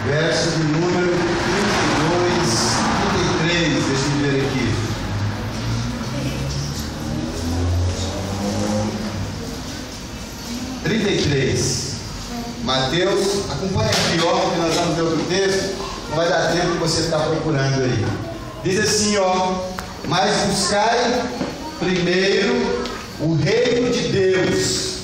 verso de número 33, deixa eu ver aqui. Mateus, acompanha aqui, ó, que nós vamos ver outro texto, não vai dar tempo que você está procurando aí. Diz assim, ó: mas buscai primeiro o reino de Deus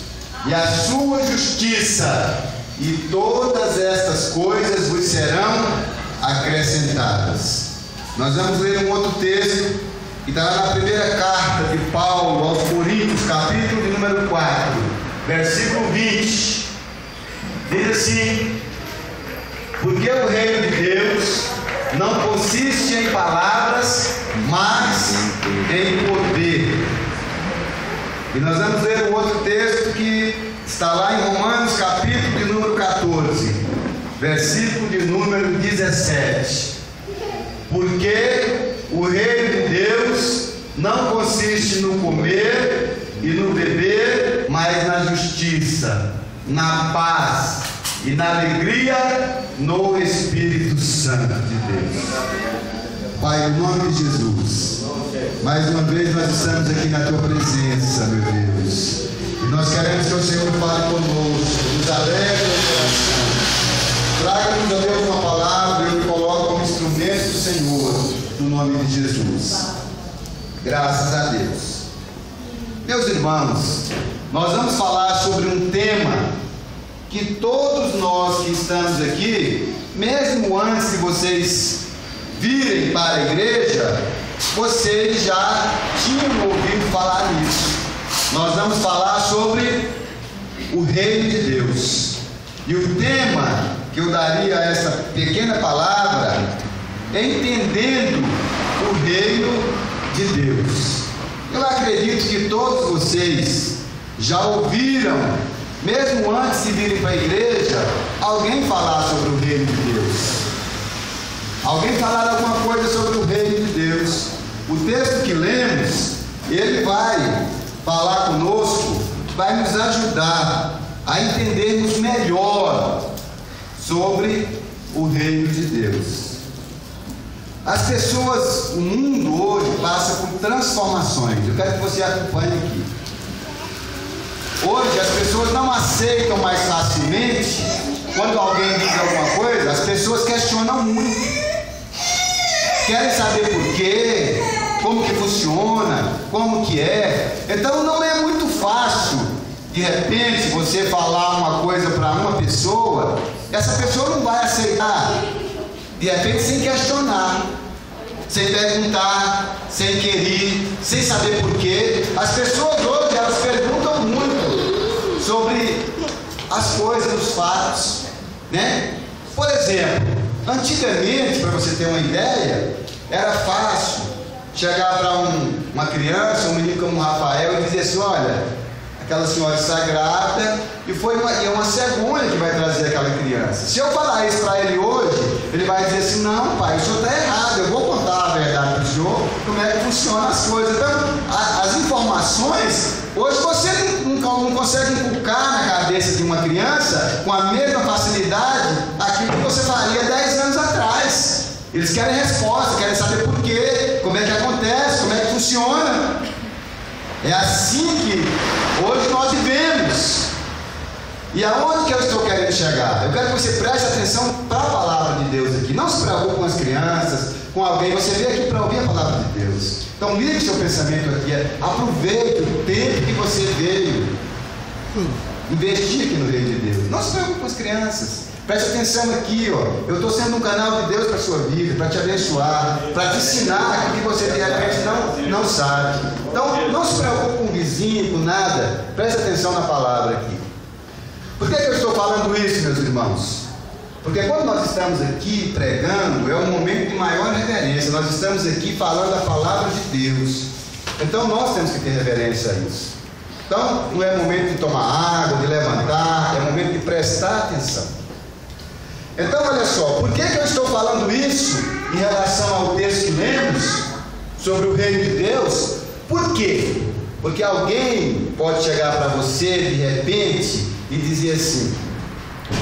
e a sua justiça, e todas estas coisas vos serão acrescentadas. Nós vamos ler um outro texto que está na primeira carta de Paulo aos Coríntios, capítulo de número 4, versículo 20. Diz assim: porque o reino de Deus não consiste em palavras, mas em poder. E nós vamos ler um outro texto que está lá em Romanos, capítulo de número 14, versículo de número 17. Porque o reino de Deus não consiste no comer e no beber, mas na justiça, na paz e na alegria no Espírito Santo de Deus. Pai, em nome de Jesus, mais uma vez nós estamos aqui na Tua presença, meu Deus, e nós queremos que o Senhor fale conosco, nos alegre o coração, traga-nos, ó Deus, uma palavra e eu me coloco como instrumento do Senhor, no nome de Jesus. Graças a Deus. Meus irmãos, nós vamos falar sobre um tema que todos nós que estamos aqui, mesmo antes de vocês virem para a igreja, vocês já tinham ouvido falar nisso. Nós vamos falar sobre o reino de Deus. E o tema que eu daria a essa pequena palavra é entendendo o reino de Deus. Eu acredito que todos vocês já ouviram, mesmo antes de virem para a igreja, alguém falar sobre o reino de Deus. Alguém falar alguma coisa sobre o reino de Deus. O texto que lemos, ele vai falar conosco, vai nos ajudar a entendermos melhor sobre o reino de Deus. As pessoas, o mundo hoje passa por transformações. Eu quero que você acompanhe aqui. Hoje as pessoas não aceitam mais facilmente quando alguém diz alguma coisa. As pessoas questionam muito, querem saber por quê, como que funciona, como que é. Então não é muito fácil de repente você falar uma coisa para uma pessoa, essa pessoa não vai aceitar de repente sem questionar, sem perguntar, sem querer, sem saber por quê. As pessoas hoje, elas perguntam muito sobre as coisas, os fatos, né? Por exemplo, antigamente, para você ter uma ideia, era fácil chegar para uma criança, um menino como o Rafael, e dizer assim: olha, aquela senhora está grávida e é uma cegonha que vai trazer aquela criança. Se eu falar isso para ele hoje, ele vai dizer assim: não, pai, o senhor está errado, eu vou contar a verdade para o senhor, como é que funcionam as coisas. Então, as informações, hoje você não consegue inculcar na cabeça de uma criança com a mesma facilidade aquilo que você faria 10 anos atrás. Eles querem resposta, querem saber por quê, como é que acontece, como é que funciona. É assim que hoje nós vivemos. E aonde que eu estou querendo chegar? Eu quero que você preste atenção para a palavra de Deus aqui. Não se preocupe com as crianças, com alguém. Você veio aqui para ouvir a palavra de Deus. Então ligue seu pensamento aqui. Aproveite o tempo que você veio investir aqui no reino de Deus. Não se preocupe com as crianças. Preste atenção aqui, ó. Eu estou sendo um canal de Deus para a sua vida, para te abençoar, para te ensinar aquilo que você de repente não sabe. Então, não se preocupe com o vizinho, com nada. Preste atenção na palavra aqui. Por que eu estou falando isso, meus irmãos? Porque quando nós estamos aqui pregando, é um momento de maior reverência. Nós estamos aqui falando a palavra de Deus. Então, nós temos que ter reverência a isso. Então, não é momento de tomar água, de levantar, é momento de prestar atenção. Então, olha só, por que eu estou falando isso em relação ao texto que lemos sobre o reino de Deus? Por quê? Porque alguém pode chegar para você de repente e dizer assim: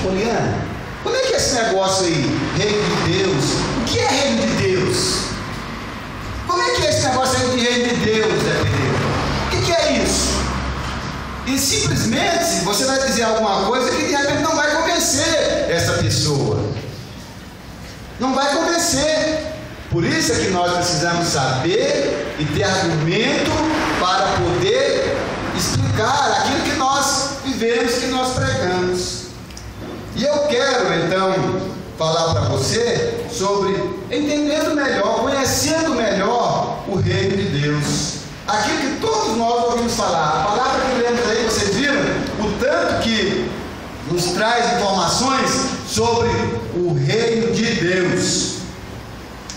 Poliana, como é que é esse negócio aí? Reino de Deus. O que é reino de Deus? Como é que é esse negócio aí de reino de Deus, Zé Pereira? O que é isso? E simplesmente você vai dizer alguma coisa que de repente não vai convencer essa pessoa. Não vai convencer. Por isso é que nós precisamos saber e ter argumento para poder explicar aquilo que nós vivemos, que nós pregamos. E eu quero então falar para você sobre entendendo melhor, conhecendo melhor o reino de Deus. Aquilo que todos nós ouvimos falar. A palavra que lemos aí, vocês viram o tanto que nos traz informações sobre o reino de Deus.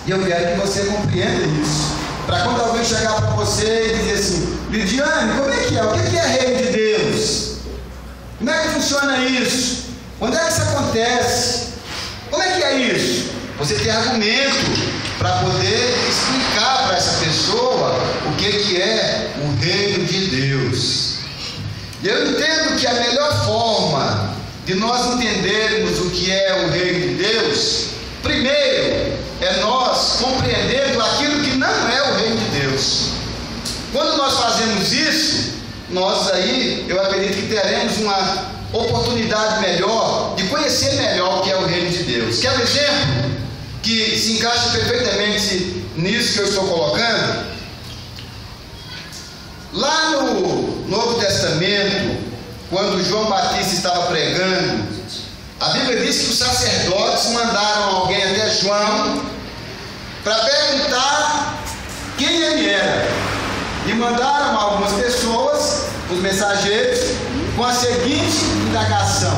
E eu quero que você compreenda isso. Para quando alguém chegar para você e dizer assim: Lidiane, como é que é? O que é reino de Deus? Como é que funciona isso? Quando é que isso acontece? Como é que é isso? Você tem argumento para poder explicar para essa pessoa o que é o reino de Deus. E eu entendo que a melhor forma de nós entendermos o que é o reino de Deus, primeiro, é nós compreendendo aquilo que não é o reino de Deus. Quando nós fazemos isso, nós aí, eu acredito que teremos uma oportunidade melhor de conhecer melhor o que é o reino de Deus. Quer um exemplo que se encaixa perfeitamente nisso que eu estou colocando? Lá no Novo Testamento, quando João Batista estava pregando, a Bíblia diz que os sacerdotes mandaram alguém até João para perguntar quem ele era, e mandaram algumas pessoas, os mensageiros, com a seguinte indagação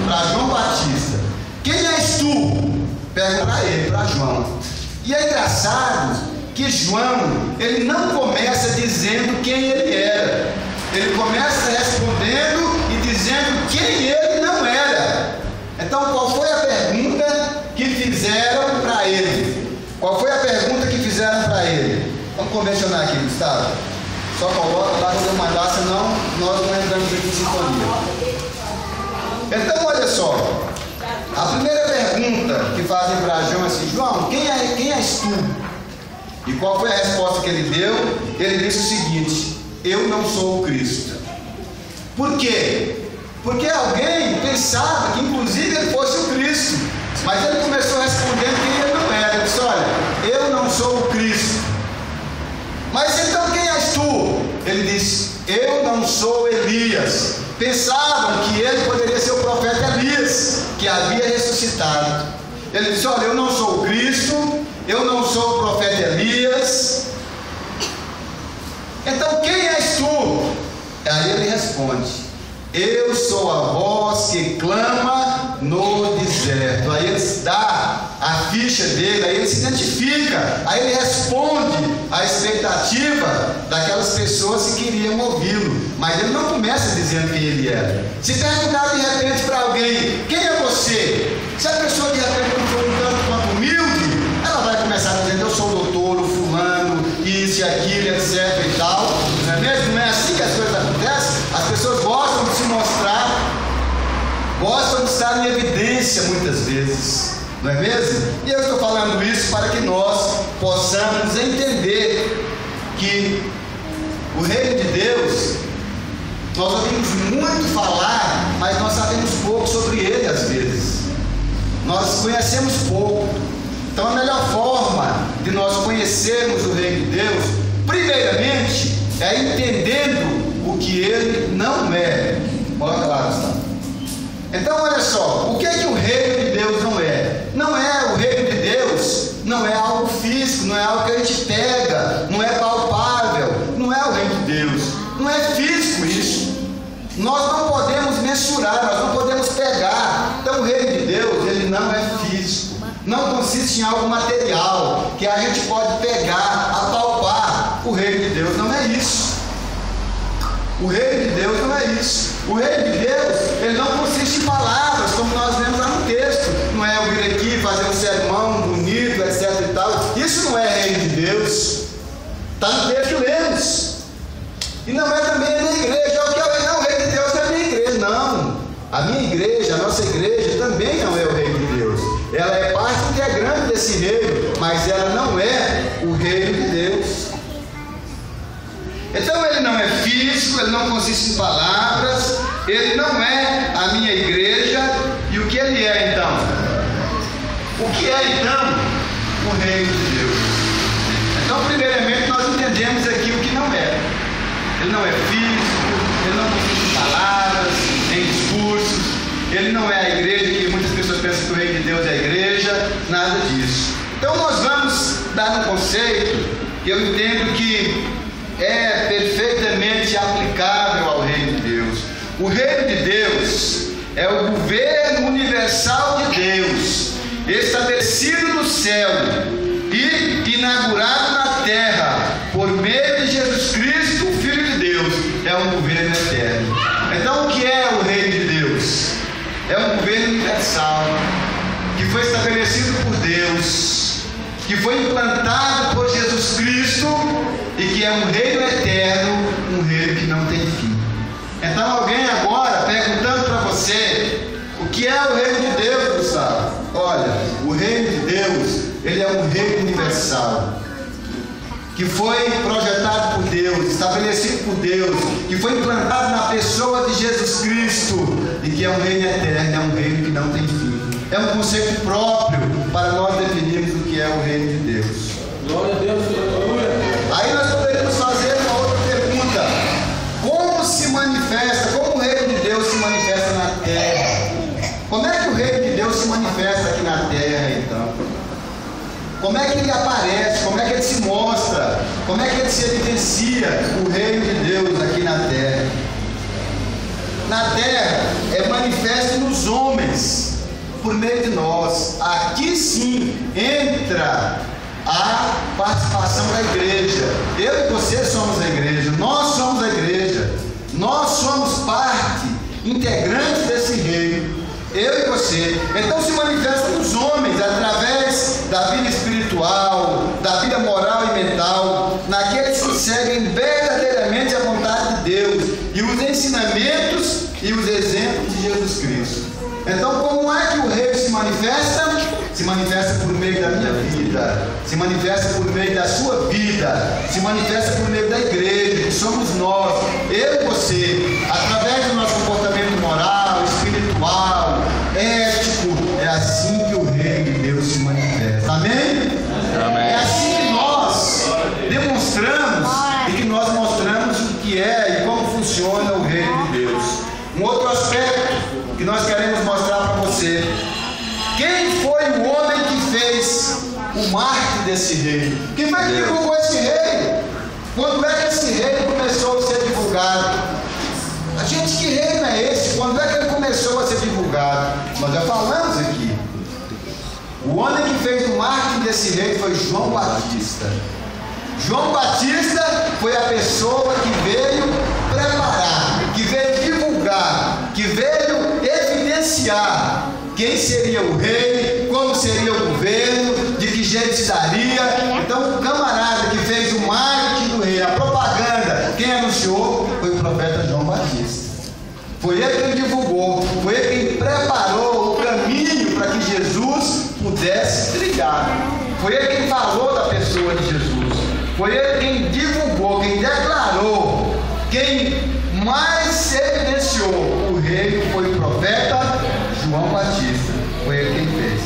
para João Batista: quem és tu? Pergunta para ele, para João. E é engraçado que João, ele não começa dizendo quem ele era, ele começa respondendo e dizendo quem ele não era. Então, qual foi a pergunta que fizeram para ele? Qual foi a pergunta que fizeram para ele? Vamos convencionar aqui, Gustavo. Só coloca lá quando eu mandar, senão nós não entramos aqui em sintonia. Então, olha só. A primeira pergunta que fazem para João é assim: João, quem és tu? E qual foi a resposta que ele deu? Ele disse o seguinte: eu não sou o Cristo. Por quê? Porque alguém pensava que inclusive ele fosse o Cristo, mas ele começou respondendo quem ele não era. Ele disse: olha, eu não sou o Cristo. Mas então quem és tu? Ele disse: eu não sou Elias. Pensavam que ele poderia ser o profeta Elias, que havia ressuscitado. Ele disse: olha, eu não sou o Cristo, eu não sou o profeta Elias. Então quem és tu? Aí ele responde: eu sou a voz que clama no deserto. Aí ele dá a ficha dele, aí ele se identifica, aí ele responde à expectativa daquelas pessoas que queriam ouvi-lo. Mas ele não começa dizendo quem ele era. Se perguntar de repente para alguém: quem é você? Se a pessoa de repente não for um tanto quanto humilde, ela vai começar dizendo: eu sou o doutor, o fulano, isso e aquilo, etc e tal. Não é mesmo? Não é assim que as coisas acontecem? As pessoas gostam de se mostrar, gostam de estar em evidência muitas vezes, não é mesmo? E eu estou falando isso para que nós possamos entender que o reino de Deus, nós ouvimos muito falar, mas nós sabemos pouco sobre ele às vezes. Nós conhecemos pouco. Então a melhor forma de nós conhecermos o reino de Deus, primeiramente, é entendendo o que ele não é. Coloca lá, Gustavo. Então olha só, o que é que o reino de Deus não é? Não é o reino de Deus, não é algo físico, não é algo que a gente pega, não é palpável, não é o reino de Deus, não é físico isso. Nós não podemos mensurar, nós não podemos pegar. Então o reino de Deus, ele não é físico, não consiste em algo material que a gente pode pegar, apalpar. O reino de Deus não é isso. O reino de Deus não é isso. O reino de Deus, ele não consiste em palavras, como nós lemos lá no texto. Não é eu vir aqui fazer um sermão bonito, etc e tal. Isso não é reino de Deus. Está no texto que lemos. E não é também a minha igreja. O reino de Deus não é a minha igreja. Não. A minha igreja, a nossa igreja também não é o reino de Deus. desse reino, mas ela não é o reino de Deus. Então ele não é físico, ele não consiste em palavras, ele não é a minha igreja. E o que ele é então? O que é então o reino de Deus? Então, primeiramente, nós entendemos aqui o que não é. Ele não é físico, ele não consiste em palavras, em discursos, ele não é a igreja, que muitas pessoas pensam que o reino de Deus é a igreja, nada disso. Então nós vamos dar um conceito que eu entendo que é perfeitamente aplicável ao reino de Deus. O reino de Deus é o governo universal de Deus, estabelecido no céu e inaugurado na terra, por meio de Jesus Cristo, o Filho de Deus. É um governo eterno. Então o que é o reino de Deus? É um governo universal, que foi estabelecido por Deus, que foi implantado por Jesus Cristo e que é um reino eterno, um reino que não tem fim. Então alguém agora perguntando para você, o que é o reino de Deus, Gustavo? Olha, o reino de Deus, ele é um reino universal, que foi projetado por Deus, estabelecido por Deus, que foi implantado na pessoa de Jesus Cristo, e que é um reino eterno, é um reino que não tem fim. É um conceito próprio para nós definirmos o que é o reino de Deus. Glória a Deus, aleluia. Aí nós poderíamos fazer uma outra pergunta: como se manifesta, como o reino de Deus se manifesta na terra? Como é que o reino de Deus se manifesta aqui na terra, então? Como é que ele aparece? Como é que ele se mostra? Como é que ele se evidencia, o reino de Deus aqui na terra? Na terra é manifesto nos homens, por meio de nós. Aqui sim entra a participação da igreja. Eu e você somos a igreja, nós somos a igreja, nós somos parte integrante desse reino. Eu e você. Então se manifesta nos homens através da vida espiritual, da vida moral e mental, naqueles que seguem verdadeiramente a vontade de Deus e os ensinamentos e os exemplos de Jesus Cristo. Então como é que o reino se manifesta? Se manifesta por meio da minha vida, se manifesta por meio da sua vida, se manifesta por meio da igreja, que somos nós, eu e você, através do nosso comportamento moral, espiritual, ético. É assim que o reino de Deus se manifesta. Amém? Amém. É assim que nós demonstramos e que nós mostramos o que é e como funciona o reino de Deus. Um outro aspecto que nós queremos mostrar para você: quem foi o homem que fez o marketing desse reino? Quem foi que divulgou esse reino? Quando é que esse reino começou a ser divulgado? A gente, que reino é esse? Quando é que ele começou a ser divulgado? Nós já falamos aqui. O homem que fez o marketing desse reino foi João Batista. João Batista foi a pessoa que veio preparar, que veio divulgar, que veio evidenciar quem seria o rei, como seria o governo, de que jeito se daria. Então o camarada que fez o marketing do rei, a propaganda, quem anunciou foi o profeta João Batista. Foi ele quem divulgou, foi ele quem preparou o caminho para que Jesus pudesse trilhar. Foi ele quem falou da pessoa de Jesus. Foi ele quem divulgou, quem declarou, quem mais evidenciou o rei. Foi o profeta João Batista. Foi ele quem fez.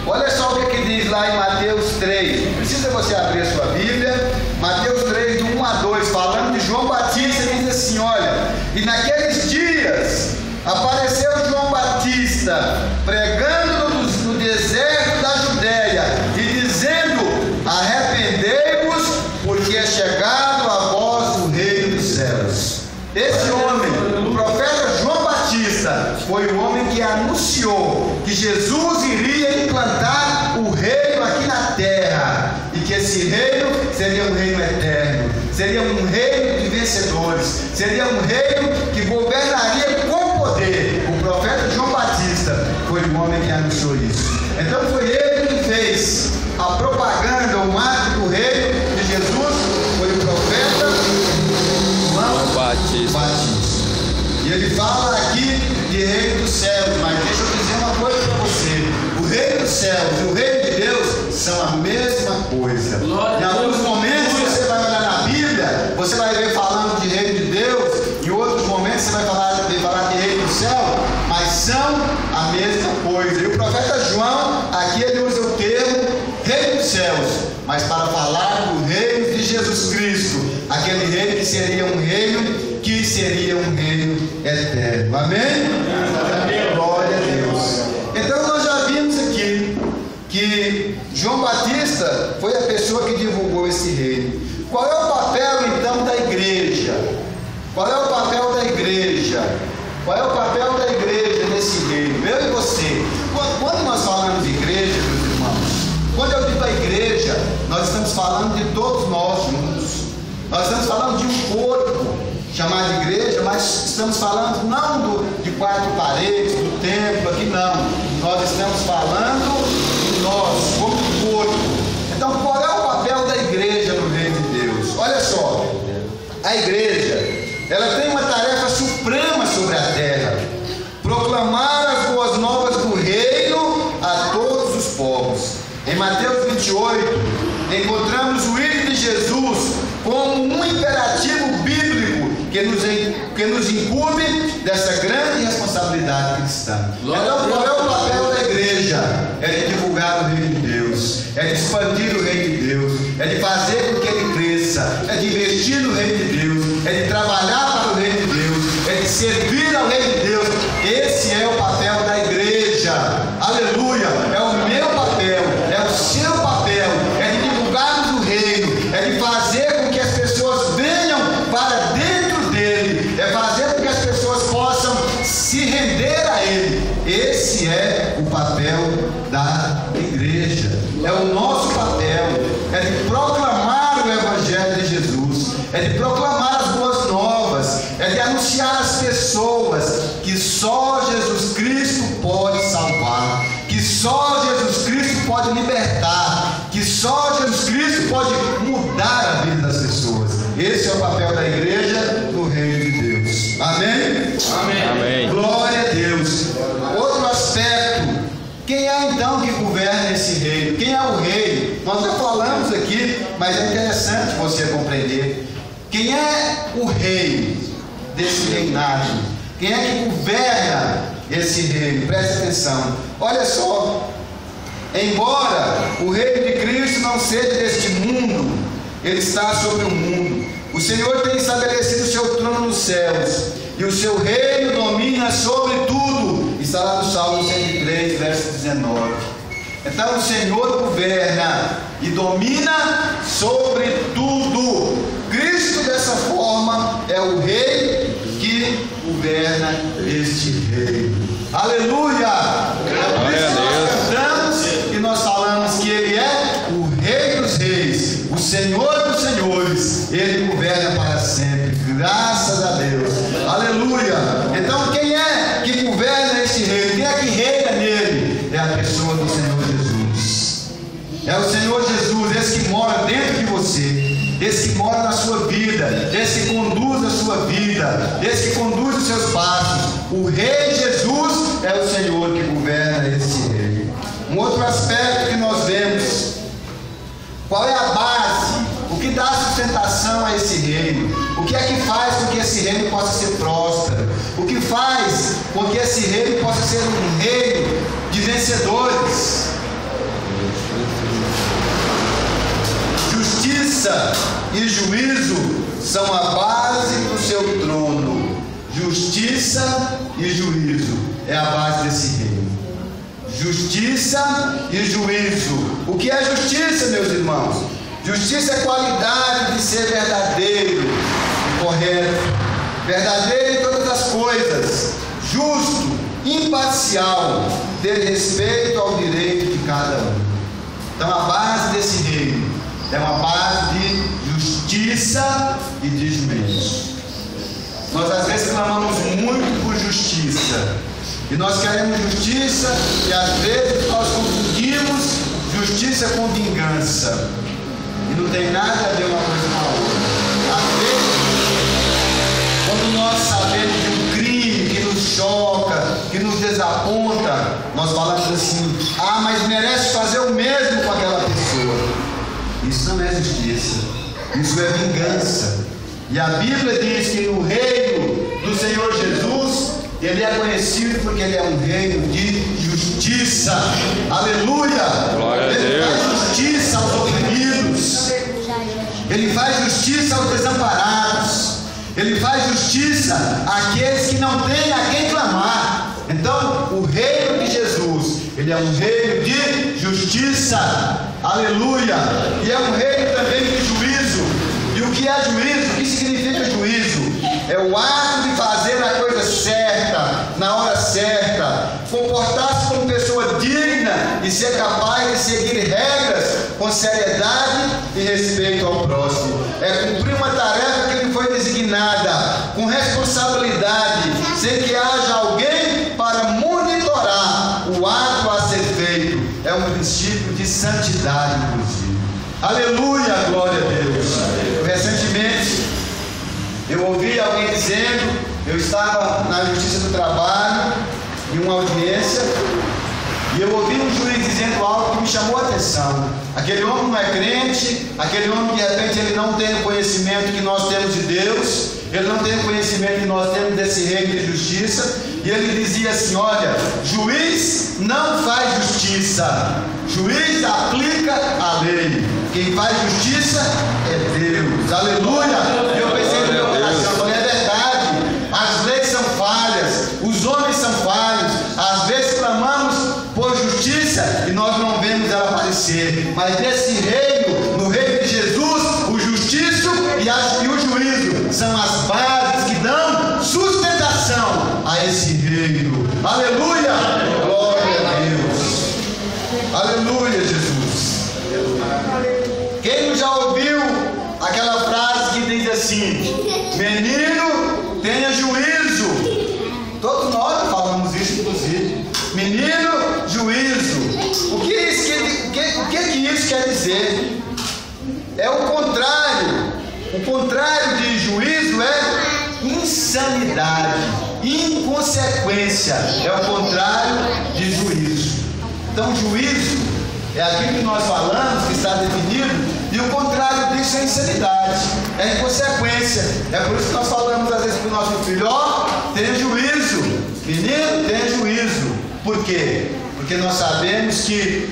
Olha só o que diz lá em Mateus 3. Precisa você abrir a sua Bíblia. Mateus 3, do 1 a 2, falando de João Batista, diz assim: olha, e naqueles dias apareceu João Batista pregando no deserto da Judéia e dizendo: arrependei-vos, porque é chegado a vós o reino dos céus. Esse homem, o profeta João Batista, foi o homem que anunciou que Jesus iria implantar o reino aqui na terra, e que esse reino seria um reino eterno, seria um reino de vencedores, seria um reino que governaria com poder. O profeta João Batista foi o homem que anunciou isso. Então foi ele que fez a propaganda, o marketing do reino de Jesus. Foi o profeta João Batista. E ele fala aqui de reino dos céus, mas deixa eu dizer uma coisa para você: o reino dos céus Em alguns momentos você vai olhar na Bíblia, você vai ver falando de reino de Deus, em outros momentos você vai falar de reino do céu, mas são a mesma coisa. E o profeta João, aqui ele usa o termo reino dos céus, mas para falar do reino de Jesus Cristo, aquele reino que seria um reino eterno. Amém? Glória a Deus. Então nós já vimos aqui que João Batista foi a pessoa que divulgou esse reino. Qual é o papel então da igreja? Qual é o papel da igreja? Qual é o papel da igreja nesse reino? Eu e você. Quando nós falamos de igreja, meus irmãos, quando eu digo a igreja, nós estamos falando de todos nós juntos. Nós estamos falando de um corpo chamado igreja, mas estamos falando não de quatro paredes, do templo aqui, não. Nós estamos falando de nós, como corpo. Então, qual é o papel da igreja no reino de Deus? Olha só, a igreja, ela tem uma tarefa suprema sobre a terra: proclamar as boas novas do reino a todos os povos. Em Mateus 28, encontramos o hino de Jesus como um imperativo bíblico que nos incumbe dessa grande responsabilidade cristã. Então, qual é o papel da igreja? É de divulgar o reino de Deus, é de expandir o reino de Deus, é de fazer com que ele cresça, é de investir no reino de Deus, é de trabalhar para o reino de Deus, é de servir ao reino de Deus. Esse é o papel da igreja. Aleluia! É o meu papel, é o seu papel, é de divulgarmos o reino, é de fazer com que as pessoas venham para dentro dele, é fazer com que as pessoas possam se render a ele. Esse é o papel da igreja, é o nosso papel, é de proclamar o evangelho de Jesus, é de proclamar as boas novas, é de anunciar às pessoas que só Jesus Cristo pode salvar, que só Jesus Cristo pode libertar, que só Jesus Cristo pode mudar a vida das pessoas. Esse é o papel da igreja no reino de Deus. Amém? Amém. Glória a Deus. Outro aspecto: quem é então que governa esse reino? Quem é o rei? Nós já falamos aqui, mas é interessante você compreender. Quem é o rei desse reinado? Quem é que governa esse reino? Preste atenção. Olha só, embora o reino de Cristo não seja deste mundo, ele está sobre o mundo. O Senhor tem estabelecido o seu trono nos céus, e o seu reino domina sobre tudo. Está lá no Salmo 103, verso 19. Então o Senhor governa e domina sobre tudo. Cristo, dessa forma, é o rei que governa este reino. Aleluia! É por isso que nós cantamos e nós falamos que ele é o rei dos reis, o Senhor dos senhores. Ele governa para sempre. Graças a Deus. Aleluia! Então quem é que governa este reino? Quem é que reina nele? É a pessoa do Senhor Jesus. É o Senhor Jesus, esse que mora dentro de você, esse que mora na sua vida, esse que conduz a sua vida, esse que conduz os seus passos. O Rei Jesus é o Senhor que governa esse reino. Um outro aspecto que nós vemos: qual é a base? O que dá sustentação a esse reino? O que é que faz com que esse reino possa ser próspero? O que faz com que esse reino possa ser um reino de vencedores? Justiça e juízo são a base do seu trono. Justiça e juízo é a base desse reino. Justiça e juízo. O que é justiça, meus irmãos? Justiça é qualidade de ser verdadeiro e correto, verdadeiro em todas as coisas, justo, imparcial, ter respeito ao direito de cada um. Então a base desse reino é uma base de justiça e de juízo. Nós às vezes clamamos muito por justiça, e nós queremos justiça, e às vezes nós confundimos justiça com vingança, e não tem nada a ver uma coisa com a outra. Às vezes, quando nós sabemos de um crime que nos choca, que nos desaponta, nós falamos assim: ah, mas merece fazer o mesmo com aquela pessoa. Isso não é justiça, isso é vingança. E a Bíblia diz que no reino do Senhor Jesus, Ele é conhecido porque Ele é um reino de justiça. Aleluia! Glória a Deus. Ele faz justiça aos oprimidos, Ele faz justiça aos desamparados, Ele faz justiça àqueles que não têm a quem clamar. Então, o reino de Jesus, Ele é um reino de justiça. Aleluia! E é um reino também de juízo. E o que é juízo? O que significa juízo? É o ato de fazer a coisa certa, na hora certa, comportar-se como pessoa digna e ser capaz de seguir regras com seriedade e respeito ao próximo. É cumprir uma tarefa que lhe foi designada, com responsabilidade, sem que haja alguém para monitorar o ato a ser feito. É um princípio de santidade, inclusive. Aleluia, glória a Deus. Recentemente, eu ouvi alguém dizendo, eu estava na Justiça do Trabalho, em uma audiência, e eu ouvi um juiz dizendo algo que me chamou a atenção. Aquele homem não é crente, aquele homem de repente ele não tem o conhecimento que nós temos de Deus, ele não tem o conhecimento que nós temos desse reino de justiça, e ele dizia assim: olha, juiz não faz justiça, juiz aplica a lei, quem faz justiça é Deus. Aleluia! E eu pensei no meu coração, falei, é verdade, as leis são falhas, os homens são falhos, às vezes clamamos por justiça e nós não vemos ela aparecer, mas nesse reino, no reino de Jesus, o justiça e o juízo são as bases que dão sustentação a esse reino. Aleluia! Glória a Deus! Aleluia, Jesus! Quem já ouviu aquela frase que diz assim: menino, tenha juízo? Todos nós falamos isso, inclusive. Menino, juízo. O que isso quer dizer? É o contrário. O contrário de juízo é insanidade, inconsequência. É o contrário de juízo. Então, juízo é aquilo que nós falamos, que está definido, e o contrário disso é insanidade, é inconsequência. É por isso que nós falamos às vezes para o nosso filho: ó, tenha juízo, menino, tenha juízo. Por quê? Porque nós sabemos que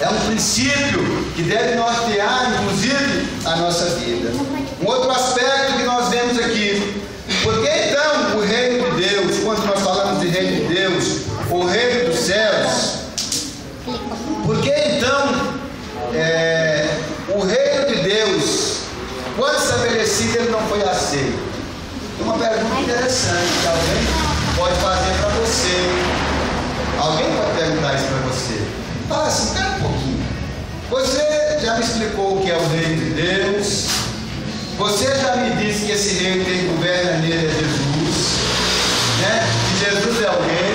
é um princípio que deve nortear, inclusive, a nossa vida. Um outro aspecto que nós vemos aqui: porque então o reino de Deus, quando nós falamos de reino de Deus, o reino dos céus, porque então o reino de Deus, quando estabelecido, ele não foi aceito? É uma pergunta interessante que alguém pode fazer para você. Alguém pode perguntar isso para você. Fala assim: espera um pouquinho, você já me explicou o que é o reino de Deus, você já me disse que esse reino quem governa nele é Jesus, né? Que Jesus é o rei.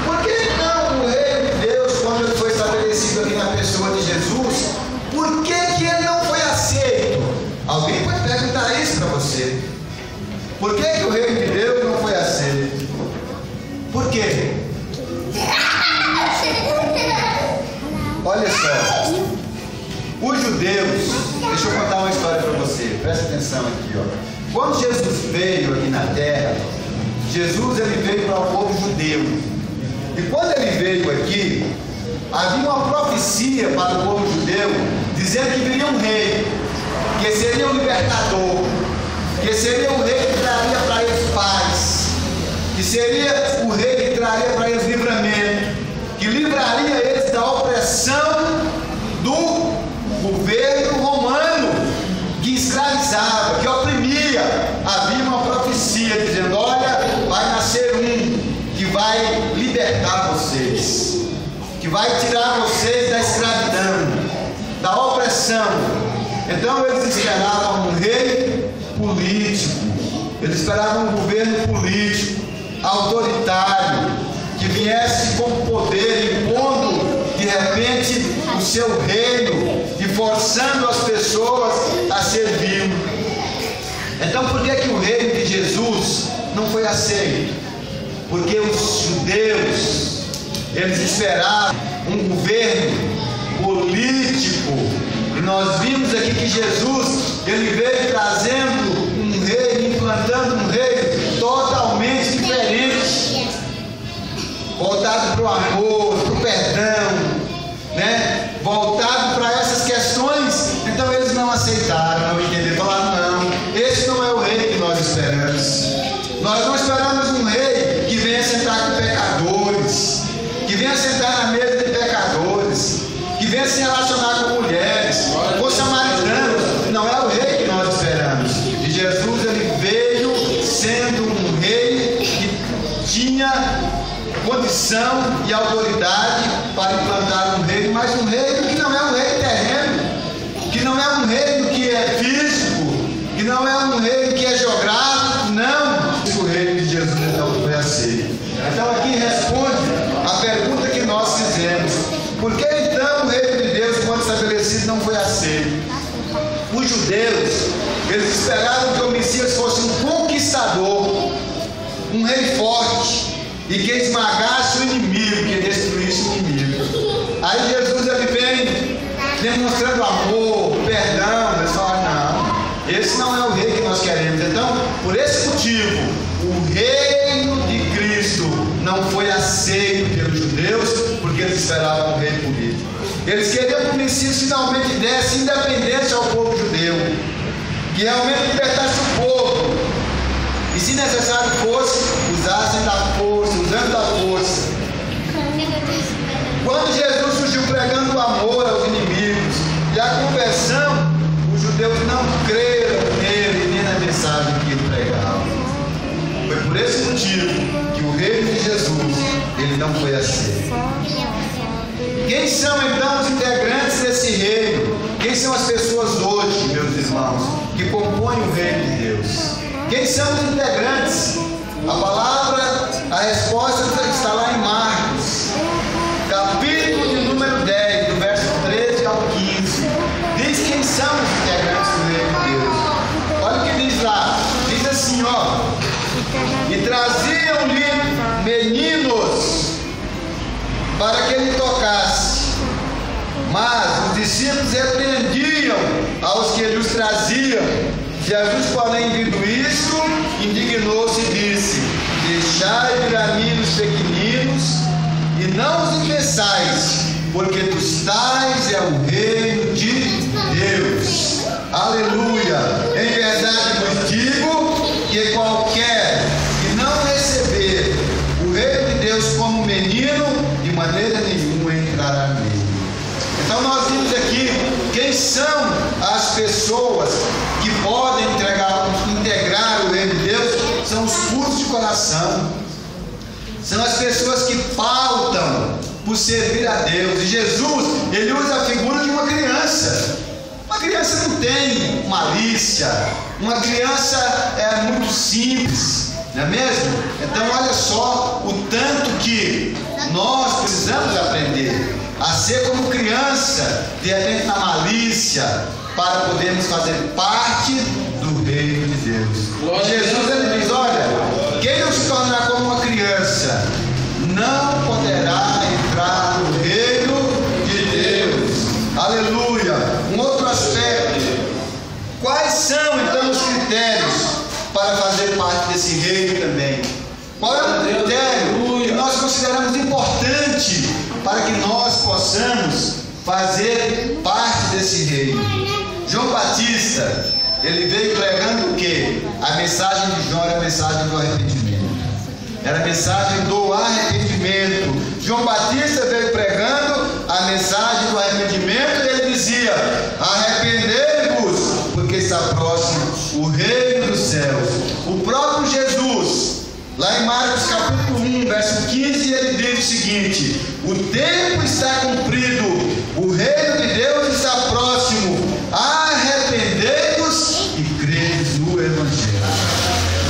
Por que então o reino de Deus, quando ele foi estabelecido aqui na pessoa de Jesus, por que ele não foi aceito? Alguém pode perguntar isso para você. Por que o reino de Deus não foi aceito? Por quê? Olha só, os judeus, deixa eu contar uma história para você, presta atenção aqui, ó. Quando Jesus veio aqui na terra, Jesus ele veio para o povo judeu. E quando ele veio aqui, havia uma profecia para o povo judeu, dizendo que viria um rei, que seria um libertador, que seria um rei que traria para eles paz, que seria o rei que traria para eles livramento, que livraria eles da opressão do governo romano, que escravizava, que oprimia. Havia uma profecia dizendo: olha, vai nascer um que vai libertar vocês, que vai tirar vocês da escravidão, da opressão. Então eles esperavam um rei político, eles esperavam um governo político, autoritário, que viesse com poder, impondo de repente o seu reino e forçando as pessoas a servir. Então por que o reino de Jesus não foi aceito? Porque os judeus, eles esperavam um governo político E nós vimos aqui que Jesus, ele veio trazendo um reino, implantando um reino totalmente diferente, voltado para o amor, para o perdão, né? Voltado para essas questões. Então eles não aceitaram, não entenderam, falaram: não, esse não é o rei que nós esperamos. Nós não esperamos um rei que venha sentar com pecadores, que venha sentar na mesa de pecadores, que venha se relacionar com mulheres, com samaritanos. Não é o rei que nós esperamos. E Jesus, ele veio sendo um rei que tinha condição e autoridade para implantar um reino, mas um reino que não é um reino terreno, que não é um reino que é físico, que não é um reino que é geográfico, não. O reino de Jesus não foi aceito. Então aqui responde a pergunta que nós fizemos: por que então o reino de Deus, quando estabelecido, não foi aceito? Os judeus, eles esperavam que o Messias fosse um conquistador, um rei forte, e que esmagasse o inimigo, que destruísse o inimigo. Aí Jesus, ele vem demonstrando amor, perdão. Eles falam: não, esse não é o rei que nós queremos. Então, por esse motivo, o reino de Cristo não foi aceito pelos judeus, porque eles esperavam um rei político. Eles queriam que o Messias finalmente desse independência ao povo judeu, que realmente libertasse o povo, e se necessário fosse, usassem da força, usando da força. Quando Jesus surgiu pregando o amor aos inimigos e a conversão, os judeus não creram nele nem na mensagem que ele pregava. Foi por esse motivo que o reino de Jesus, ele não foi aceito. Quem são então os integrantes desse reino? Quem são as pessoas hoje, meus irmãos, que compõem o reino de Deus? Quem são os integrantes? A palavra, a resposta está lá em Marcos, capítulo de número 10, do verso 13 ao 15. Diz quem são os integrantes do reino de Deus. Olha o que diz lá. Diz assim, ó: e traziam-lhe meninos para que ele tocasse, mas os discípulos repreendiam aos que ele os traziam. Jesus, porém, vendo isso, indignou-se e disse: deixai vir a mim os pequeninos, e não os impeçais, porque dos tais é o reino de Deus. Aleluia! Em verdade vos digo que qualquer que não receber o reino de Deus como menino, de maneira nenhuma entrará nele. Então nós vimos aqui quem são as pessoas que podem integrar o reino de Deus. São os puros de coração, são as pessoas que pautam por servir a Deus. E Jesus, ele usa a figura de uma criança. Uma criança não tem malícia, uma criança é muito simples, não é mesmo? Então olha só o tanto que nós precisamos aprender a ser como criança, de repente na malícia, para podermos fazer parte do reino de Deus. Jesus, ele diz: olha, quem não se tornar como uma criança não poderá entrar no reino de Deus. Aleluia! Um outro aspecto: quais são então os critérios para fazer parte desse reino também? Qual é o critério que nós consideramos importante para que nós possamos fazer parte desse reino? João Batista, ele veio pregando o quê? A mensagem de João era a mensagem do arrependimento. Era a mensagem do arrependimento. João Batista veio pregando a mensagem do arrependimento, e ele dizia: arrependei-vos, porque está próximo o reino dos céus. O próprio Jesus, lá em Marcos capítulo 1, verso 15, ele diz o seguinte: o tempo está cumprido, o reino de Deus está próximo, arrependei-vos e credes no Evangelho.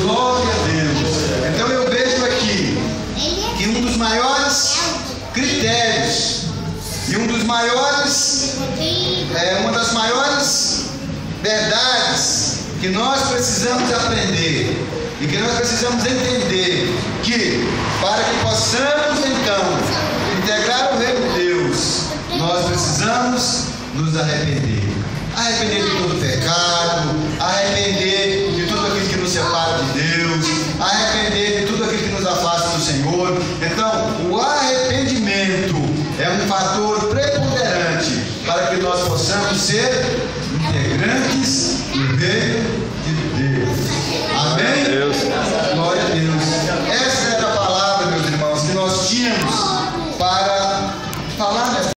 Glória a Deus. Então eu vejo aqui que um dos maiores critérios e uma das maiores verdades que nós precisamos aprender e que nós precisamos entender, que para que possamos então integrar o reino de Deus, nós precisamos nos arrepender. arrepender de todo pecado, arrepender de tudo aquilo que nos separa de Deus, arrepender de tudo aquilo que nos afasta do Senhor. Então, o arrependimento é um fator preponderante para que nós possamos ser integrantes do reino